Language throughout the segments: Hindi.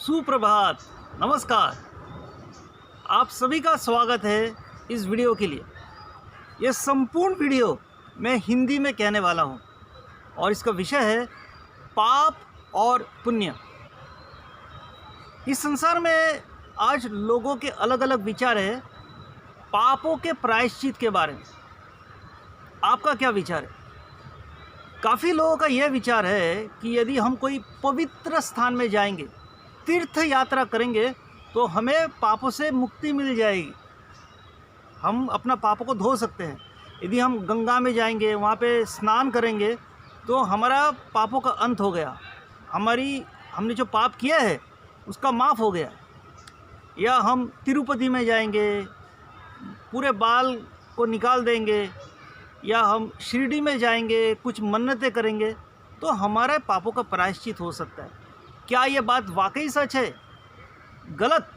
सुप्रभात, नमस्कार। आप सभी का स्वागत है इस वीडियो के लिए। यह संपूर्ण वीडियो मैं हिंदी में कहने वाला हूँ और इसका विषय है पाप और पुण्य। इस संसार में आज लोगों के अलग अलग विचार है पापों के प्रायश्चित के बारे में। आपका क्या विचार है? काफ़ी लोगों का यह विचार है कि यदि हम कोई पवित्र स्थान में जाएंगे, तीर्थ यात्रा करेंगे, तो हमें पापों से मुक्ति मिल जाएगी। हम अपना पापों को धो सकते हैं। यदि हम गंगा में जाएंगे, वहाँ पे स्नान करेंगे, तो हमारा पापों का अंत हो गया। हमने जो पाप किया है उसका माफ़ हो गया। या हम तिरुपति में जाएंगे, पूरे बाल को निकाल देंगे, या हम शिरडी में जाएंगे, कुछ मन्नतें करेंगे, तो हमारे पापों का प्रायश्चित हो सकता है। क्या ये बात वाकई सच है? गलत।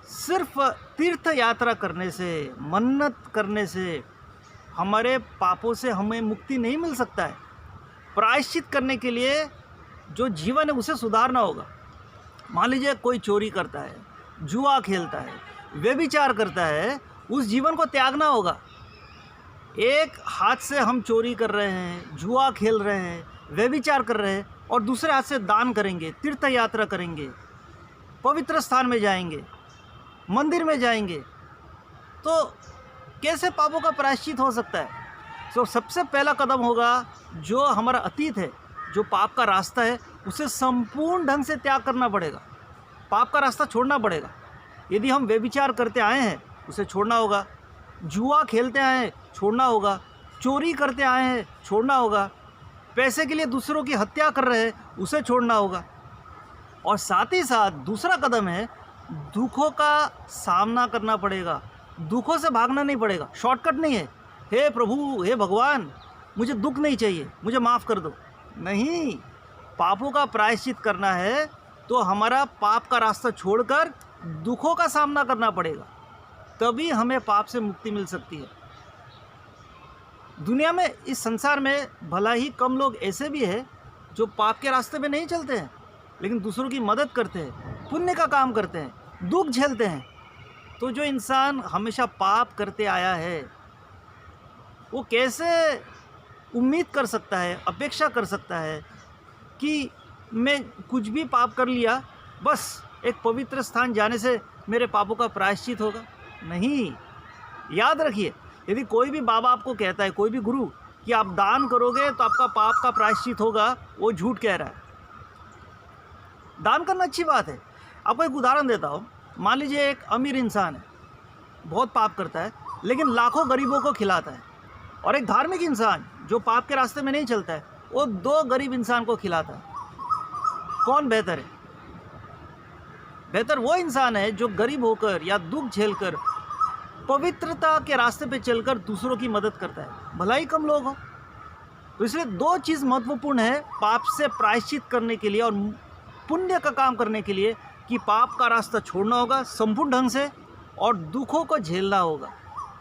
सिर्फ तीर्थ यात्रा करने से, मन्नत करने से हमारे पापों से हमें मुक्ति नहीं मिल सकता है। प्रायश्चित करने के लिए जो जीवन है उसे सुधारना होगा। मान लीजिए कोई चोरी करता है, जुआ खेलता है, व्यभिचार करता है, उस जीवन को त्यागना होगा। एक हाथ से हम चोरी कर रहे हैं, जुआ खेल रहे हैं, व्यभिचार कर रहे हैं, और दूसरे हाथ से दान करेंगे, तीर्थ यात्रा करेंगे, पवित्र स्थान में जाएंगे, मंदिर में जाएंगे, तो कैसे पापों का प्रायश्चित हो सकता है? तो सबसे पहला कदम होगा, जो हमारा अतीत है, जो पाप का रास्ता है, उसे संपूर्ण ढंग से त्याग करना पड़ेगा। पाप का रास्ता छोड़ना पड़ेगा। यदि हम व्यभिचार करते आए हैं, उसे छोड़ना होगा। जुआ खेलते आए हैं, छोड़ना होगा। चोरी करते आए हैं, छोड़ना होगा। पैसे के लिए दूसरों की हत्या कर रहे हैं, उसे छोड़ना होगा। और साथ ही साथ दूसरा कदम है, दुखों का सामना करना पड़ेगा। दुखों से भागना नहीं पड़ेगा, शॉर्टकट नहीं है। हे प्रभु, हे भगवान, मुझे दुख नहीं चाहिए, मुझे माफ़ कर दो। नहीं, पापों का प्रायश्चित करना है तो हमारा पाप का रास्ता छोड़कर दुखों का सामना करना पड़ेगा, तभी हमें पाप से मुक्ति मिल सकती है। दुनिया में, इस संसार में भला ही कम लोग ऐसे भी हैं जो पाप के रास्ते पे नहीं चलते हैं, लेकिन दूसरों की मदद करते हैं, पुण्य का काम करते हैं, दुख झेलते हैं। तो जो इंसान हमेशा पाप करते आया है, वो कैसे उम्मीद कर सकता है, अपेक्षा कर सकता है कि मैं कुछ भी पाप कर लिया, बस एक पवित्र स्थान जाने से मेरे पापों का प्रायश्चित होगा? नहीं। याद रखिए, यदि कोई भी बाबा आपको कहता है, कोई भी गुरु, कि आप दान करोगे तो आपका पाप का प्रायश्चित होगा, वो झूठ कह रहा है। दान करना अच्छी बात है। आपको एक उदाहरण देता हूँ। मान लीजिए एक अमीर इंसान है, बहुत पाप करता है, लेकिन लाखों गरीबों को खिलाता है। और एक धार्मिक इंसान जो पाप के रास्ते में नहीं चलता है, वो 2 गरीब इंसान को खिलाता है। कौन बेहतर है? बेहतर वो इंसान है जो गरीब होकर या दुख झेलकर पवित्रता के रास्ते पे चलकर दूसरों की मदद करता है, भला ही कम लोग हो। तो इसलिए 2 चीज़ महत्वपूर्ण है पाप से प्रायश्चित करने के लिए और पुण्य का काम करने के लिए, कि पाप का रास्ता छोड़ना होगा संपूर्ण ढंग से और दुखों को झेलना होगा,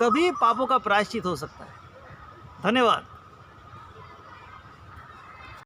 तभी पापों का प्रायश्चित हो सकता है। धन्यवाद।